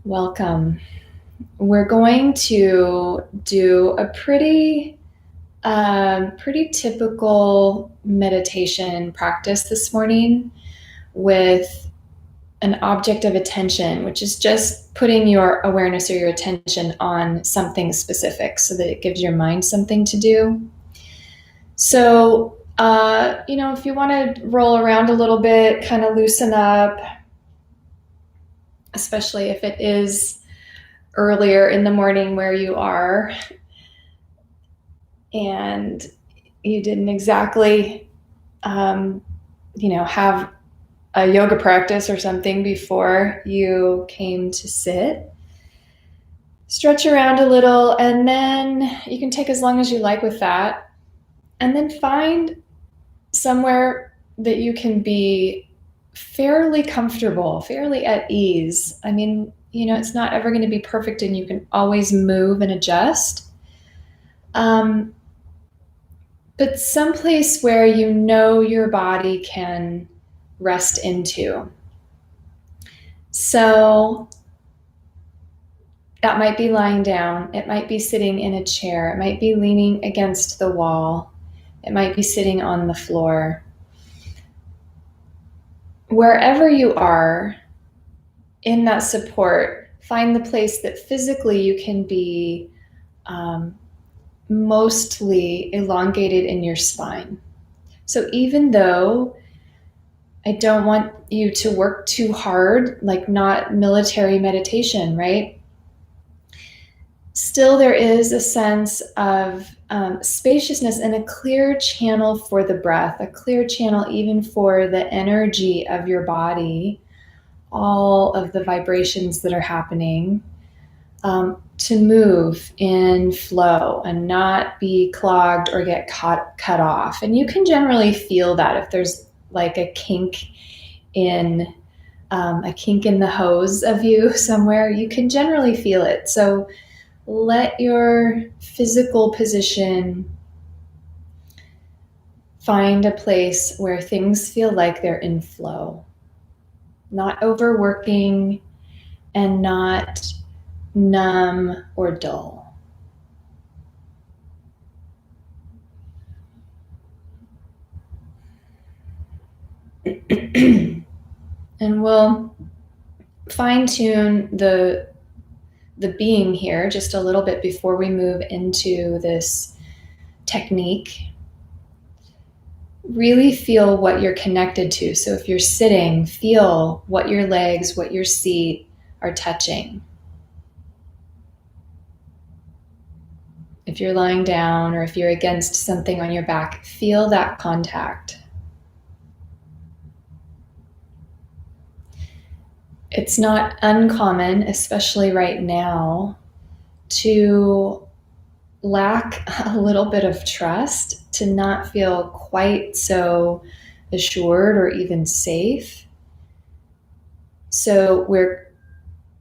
Welcome. We're going to do a pretty typical meditation practice this morning with an object of attention, which is just putting your awareness or your attention on something specific so that it gives your mind something to do. So, if you want to roll around a little bit, kind of loosen up, especially if it is earlier in the morning where you are and you didn't exactly, have a yoga practice or something before you came to sit. Stretch around a little, and then you can take as long as you like with that. And then find somewhere that you can be fairly comfortable, fairly at ease. I mean, it's not ever going to be perfect and you can always move and adjust. But someplace where you know your body can rest into. So that might be lying down. It might be sitting in a chair. It might be leaning against the wall. It might be sitting on the floor. Wherever you are in that support, find the place that physically you can be mostly elongated in your spine. So even though I don't want you to work too hard, like not military meditation, right? Still, there is a sense of spaciousness and a clear channel for the breath, a clear channel even for the energy of your body, all of the vibrations that are happening, to move in flow and not be clogged or get cut off. And you can generally feel that if there's like a kink in the hose of you somewhere, you can generally feel it. So let your physical position find a place where things feel like they're in flow, not overworking and not numb or dull. And we'll fine tune the being here just a little bit before we move into this technique. Really feel what you're connected to. So if you're sitting, feel what your legs, what your seat are touching. If you're lying down or if you're against something on your back, feel that contact. It's not uncommon, especially right now, to lack a little bit of trust, to not feel quite so assured or even safe. So we're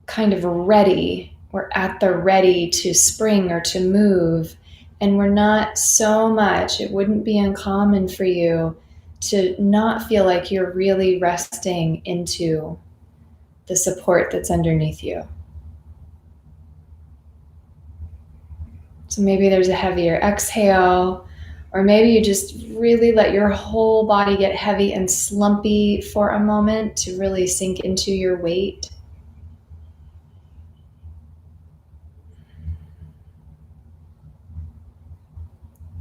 kind of ready, we're at the ready to spring or to move, and we're not so much, it wouldn't be uncommon for you to not feel like you're really resting into the support that's underneath you. So maybe there's a heavier exhale, or maybe you just really let your whole body get heavy and slumpy for a moment to really sink into your weight.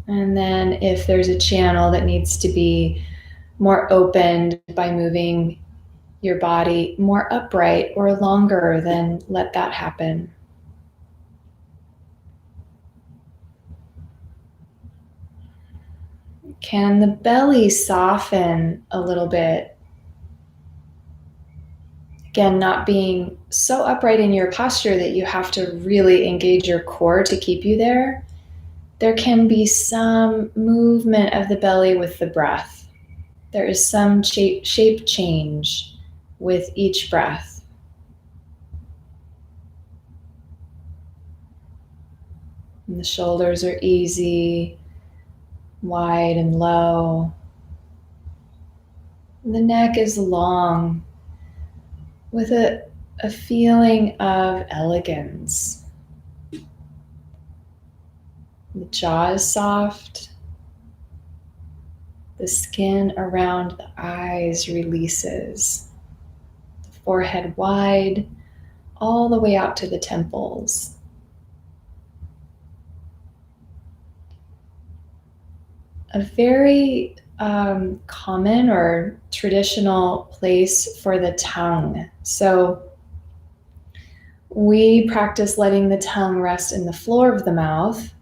And then if there's a channel that needs to be more opened by moving your body more upright or longer, then let that happen. Can the belly soften a little bit? Again, not being so upright in your posture that you have to really engage your core to keep you there. There can be some movement of the belly with the breath. There is some shape change with each breath. And the shoulders are easy, wide and low. And the neck is long with a a feeling of elegance. The jaw is soft. The skin around the eyes releases. The forehead wide, all the way out to the temples. A very common or traditional place for the tongue. So we practice letting the tongue rest in the floor of the mouth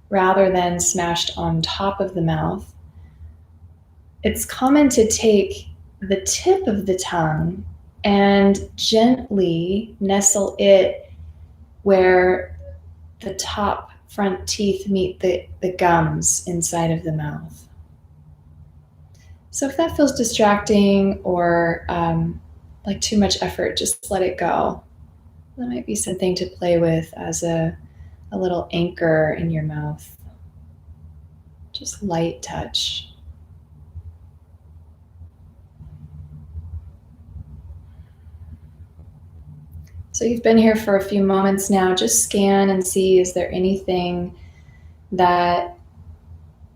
rather than smashed on top of the mouth. It's common to take the tip of the tongue and gently nestle it where the top front teeth meet the gums inside of the mouth. So if that feels distracting or like too much effort, just let it go. That might be something to play with as a little anchor in your mouth. Just light touch. So you've been here for a few moments now. Just scan and see, is there anything that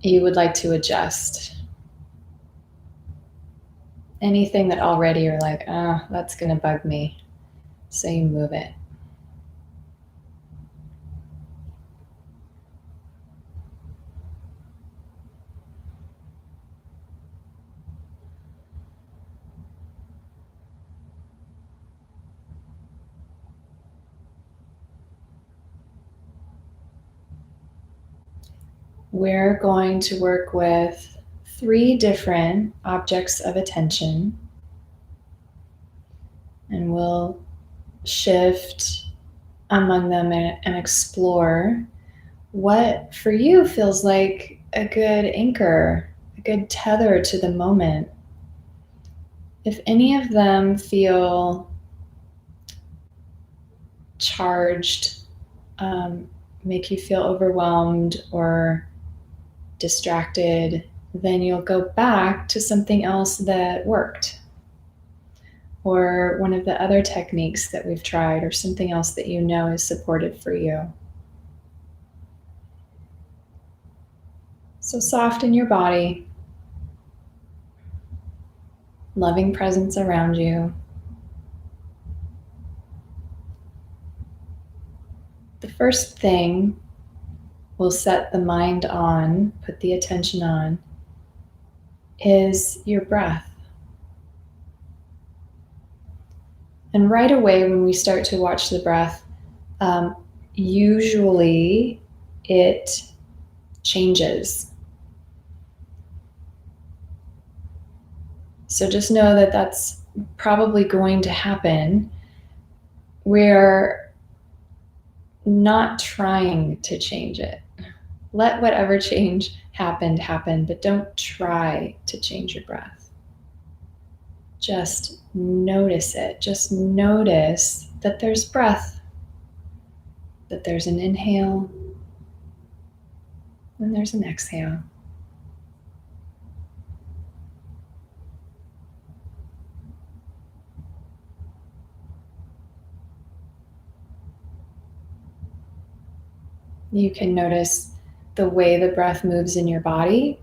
you would like to adjust? Anything that already you're like, that's going to bug me. So you move it. We're going to work with 3 different objects of attention, and we'll shift among them and explore what for you feels like a good anchor, a good tether to the moment. If any of them feel charged, make you feel overwhelmed or distracted, then you'll go back to something else that worked, or one of the other techniques that we've tried, or something else that you know is supportive for you. So soften your body, loving presence around you. The first thing we'll set the mind on, put the attention on, is your breath. And right away, when we start to watch the breath, usually it changes. So just know that that's probably going to happen. We're not trying to change it. Let whatever change happened happen, but don't try to change your breath. Just notice it. Just notice that there's breath, that there's an inhale, and there's an exhale. You can notice the way the breath moves in your body,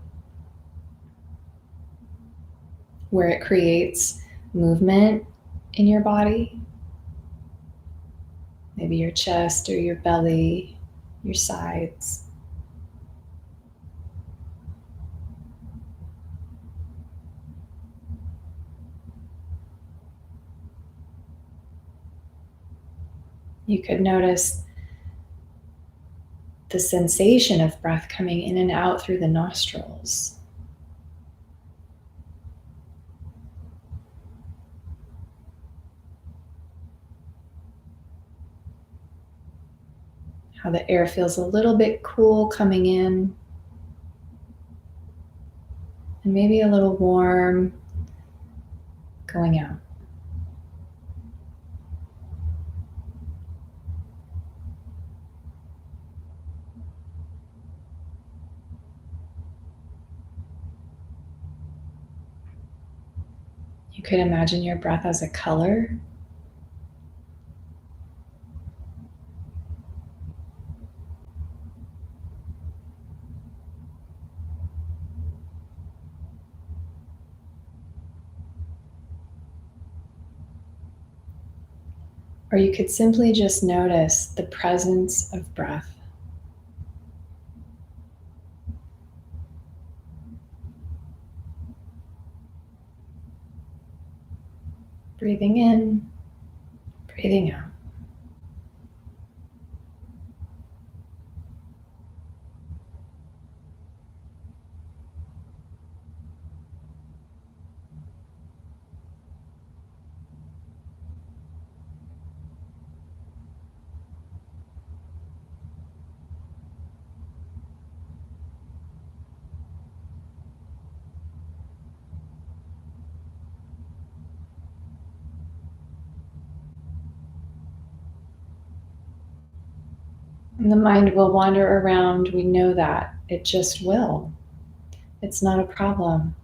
where it creates movement in your body. Maybe your chest or your belly, your sides. You could notice the sensation of breath coming in and out through the nostrils. How the air feels a little bit cool coming in, and maybe a little warm going out. You could imagine your breath as a color. Or you could simply just notice the presence of breath. Breathing in, breathing out. And the mind will wander around. We know that. It just will. It's not a problem.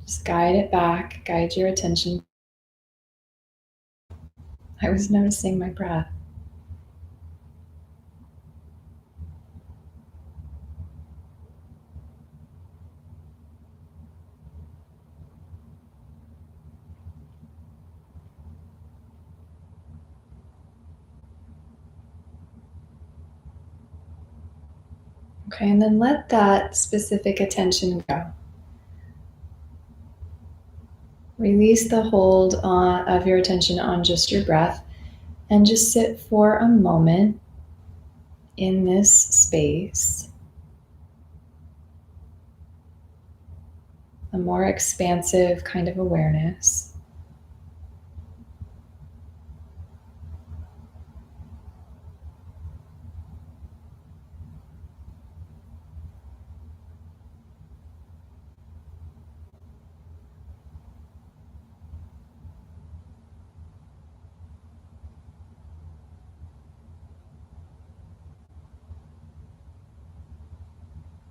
Just guide it back, guide your attention. I was noticing my breath. Okay, and then let that specific attention go. Release the hold of your attention on just your breath and just sit for a moment in this space, a more expansive kind of awareness.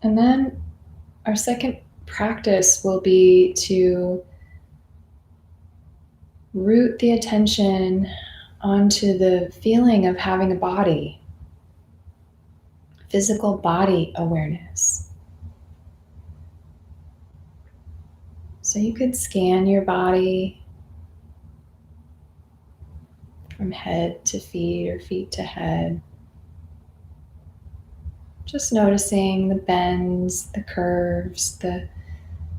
And then our second practice will be to root the attention onto the feeling of having a body, physical body awareness. So you could scan your body from head to feet or feet to head. Just noticing the bends, the curves, the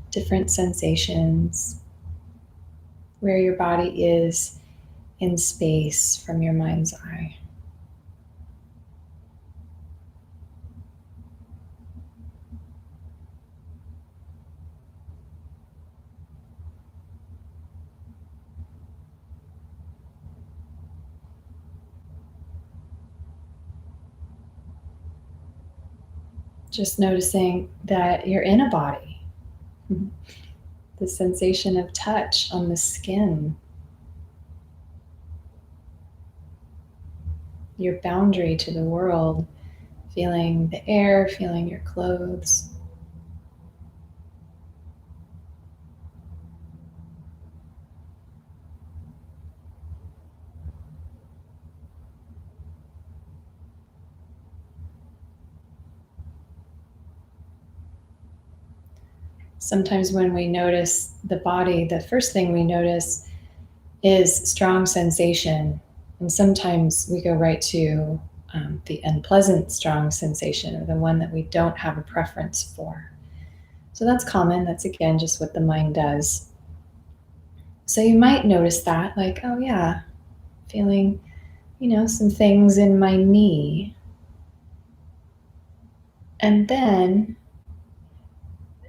different sensations, where your body is in space from your mind's eye. Just noticing that you're in a body. The sensation of touch on the skin, your boundary to the world, feeling the air, feeling your clothes. Sometimes when we notice the body, the first thing we notice is strong sensation. And sometimes we go right to the unpleasant strong sensation, or the one that we don't have a preference for. So that's common. That's again just what the mind does. So you might notice that, like, oh yeah, feeling, some things in my knee. And then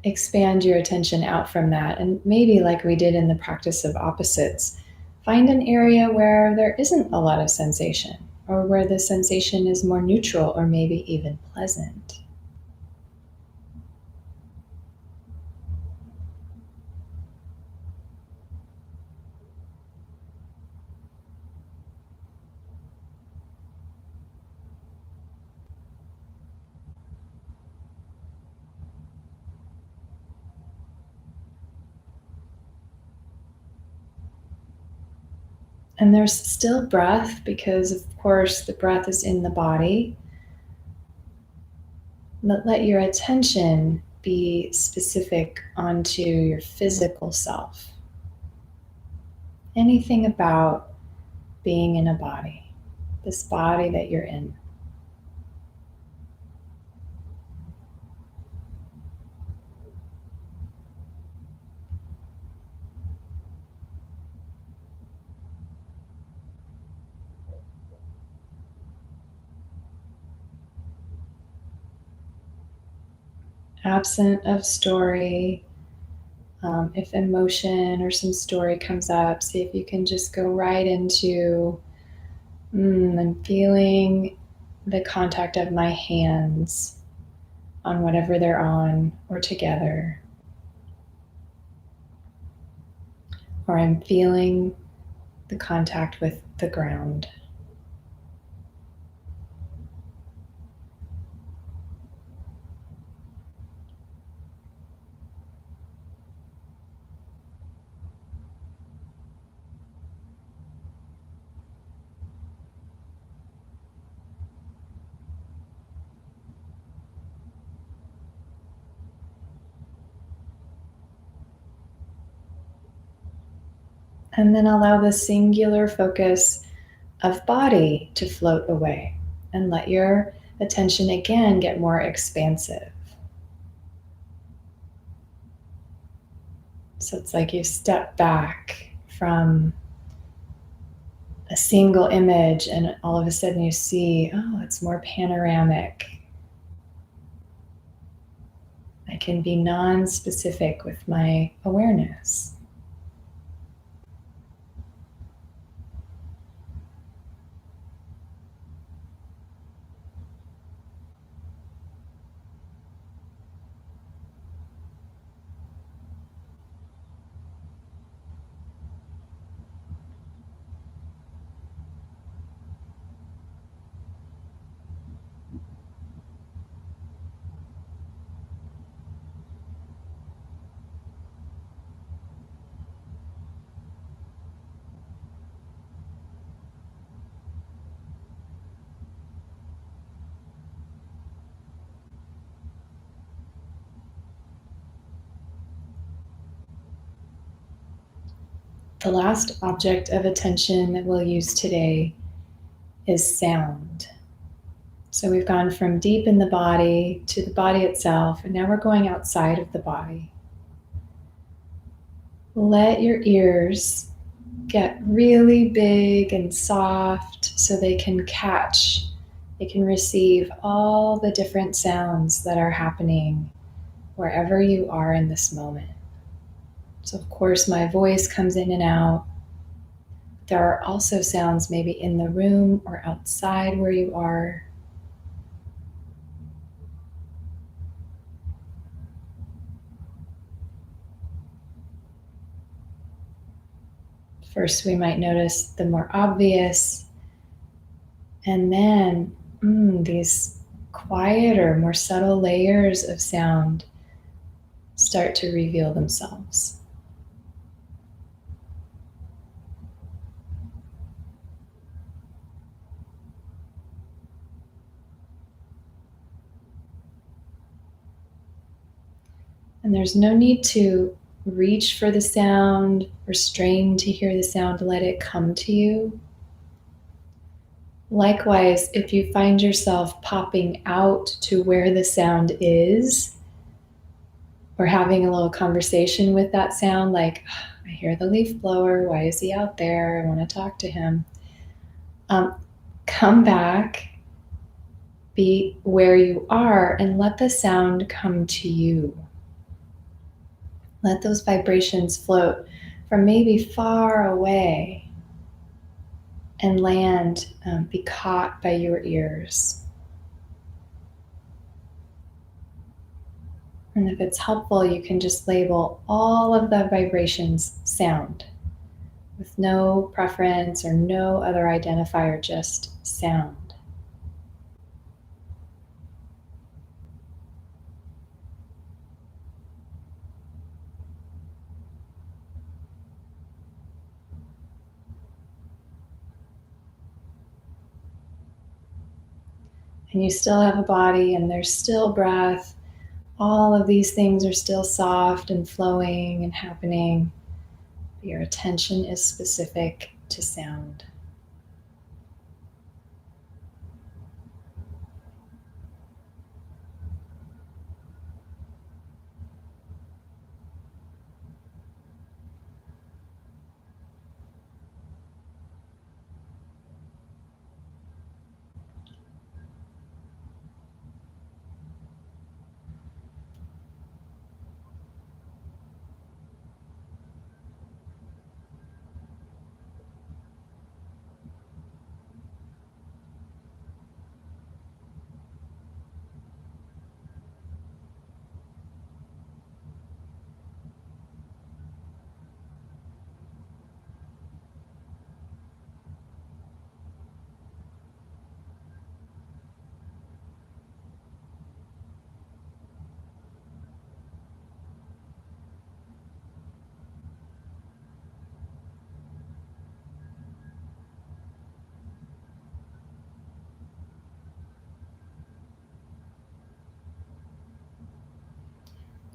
expand your attention out from that. And maybe, like we did in the practice of opposites, find an area where there isn't a lot of sensation, or where the sensation is more neutral or maybe even pleasant. And there's still breath, because of course the breath is in the body. But let your attention be specific onto your physical self. anything about being in a body, this body that you're in. Absent of story, if emotion or some story comes up, see if you can just go right into I'm feeling the contact of my hands on whatever they're on or together. Or I'm feeling the contact with the ground. And then allow the singular focus of body to float away and let your attention again get more expansive. So it's like you step back from a single image and all of a sudden you see, oh, it's more panoramic. I can be non-specific with my awareness. The last object of attention that we'll use today is sound. So we've gone from deep in the body to the body itself, and now we're going outside of the body. Let your ears get really big and soft so they can catch, they can receive all the different sounds that are happening wherever you are in this moment. So, of course, my voice comes in and out. There are also sounds maybe in the room or outside where you are. First, we might notice the more obvious, and then these quieter, more subtle layers of sound start to reveal themselves. And there's no need to reach for the sound or strain to hear the sound. Let it come to you. Likewise, if you find yourself popping out to where the sound is, or having a little conversation with that sound, like, I hear the leaf blower, why is he out there? I want to talk to him. Come back, be where you are, and let the sound come to you. Let those vibrations float from maybe far away and land, be caught by your ears. And if it's helpful, you can just label all of the vibrations sound with no preference or no other identifier, just sound. And you still have a body and there's still breath. All of these things are still soft and flowing and happening. Your attention is specific to sound.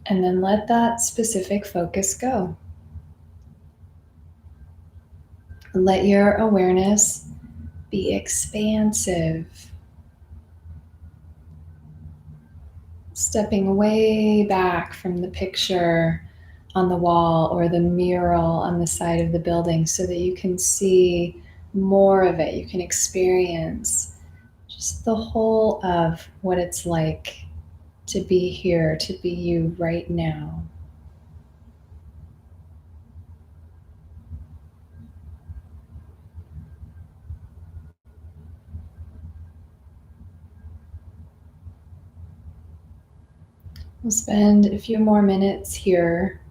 And then let that specific focus go. Let your awareness be expansive, stepping way back from the picture on the wall or the mural on the side of the building so that you can see more of it. You can experience just the whole of what it's like to be here, to be you right now. We'll spend a few more minutes here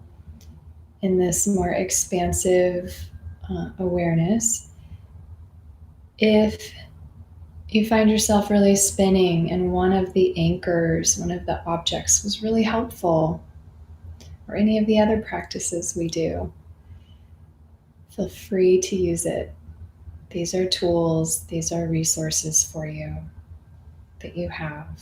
in this more expansive awareness. If you find yourself really spinning and one of the anchors, one of the objects was really helpful, or any of the other practices we do, feel free to use it. These are tools, these are resources for you that you have.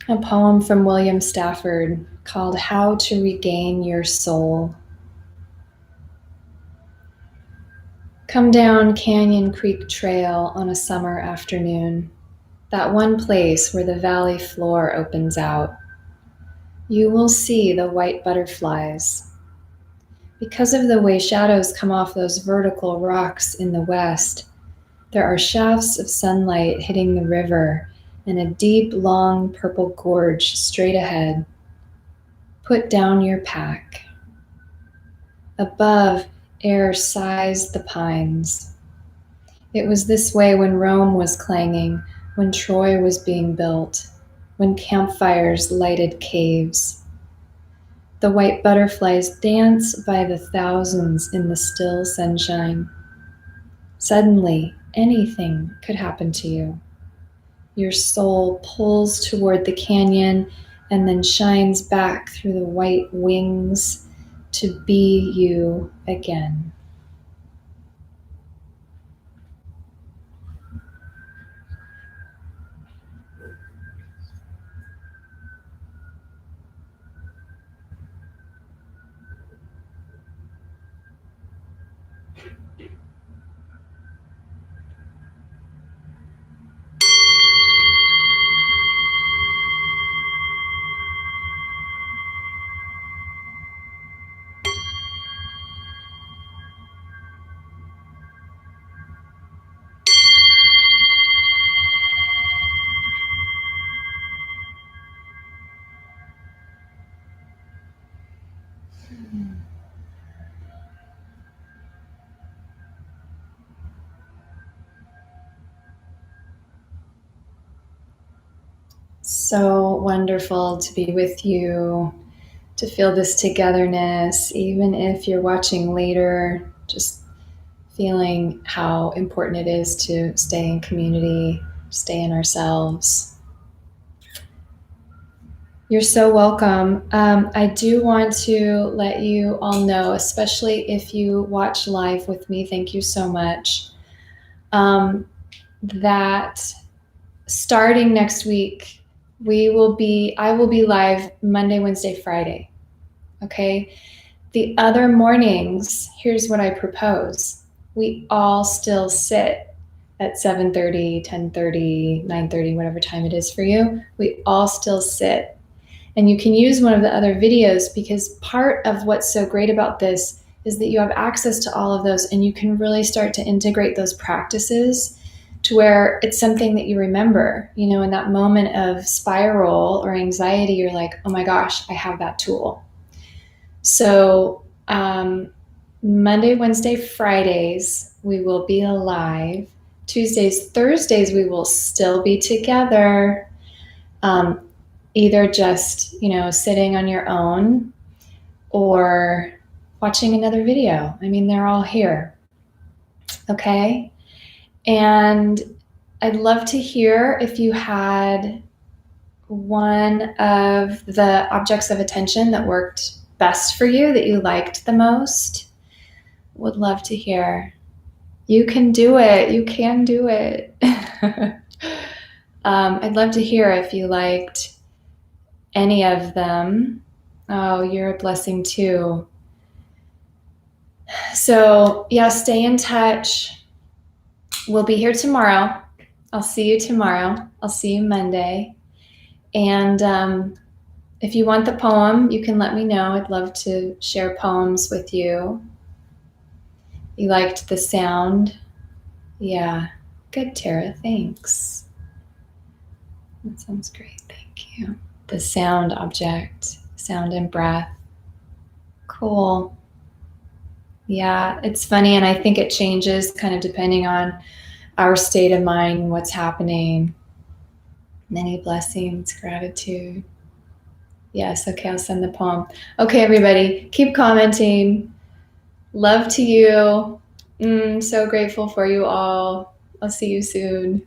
A poem from William Stafford called How to Regain Your Soul. Come down Canyon Creek Trail on a summer afternoon, that one place where the valley floor opens out. You will see the white butterflies. Because of the way shadows come off those vertical rocks in the west, there are shafts of sunlight hitting the river and a deep, long purple gorge straight ahead. Put down your pack. Above, air sighs the pines. It was this way when Rome was clanging, when Troy was being built. when campfires lighted caves. The white butterflies dance by the thousands in the still sunshine. Suddenly, anything could happen to you. Your soul pulls toward the canyon and then shines back through the white wings to be you again. So wonderful to be with you, to feel this togetherness, even if you're watching later, just feeling how important it is to stay in community, stay in ourselves. You're so welcome. I do want to let you all know, especially if you watch live with me, thank you so much, that starting next week, I will be live Monday, Wednesday, Friday. Okay. The other mornings, here's what I propose. We all still sit at 7:30, 10:30, 9:30, whatever time it is for you. We all still sit. And you can use one of the other videos, because part of what's so great about this is that you have access to all of those, and you can really start to integrate those practices to where it's something that you remember. You know, in that moment of spiral or anxiety, you're like, oh my gosh, I have that tool. So Monday, Wednesday, Fridays, we will be alive. Tuesdays, Thursdays, we will still be together. Either just, sitting on your own or watching another video. I mean, they're all here. Okay. And I'd love to hear if you had one of the objects of attention that worked best for you, that you liked the most. Would love to hear. You can do it. You can do it. I'd love to hear if you liked any of them. Oh, you're a blessing too. So yeah, stay in touch. We'll be here tomorrow. I'll see you tomorrow. I'll see you Monday. And if you want the poem, you can let me know. I'd love to share poems with you. You liked the sound? Yeah. Good, Tara. Thanks. That sounds great. Thank you. The sound object, sound and breath. Cool. Yeah, it's funny, and I think it changes kind of depending on our state of mind, what's happening. Many blessings, gratitude. Yes, okay, I'll send the poem. Okay, everybody, keep commenting. Love to you. So grateful for you all. I'll see you soon.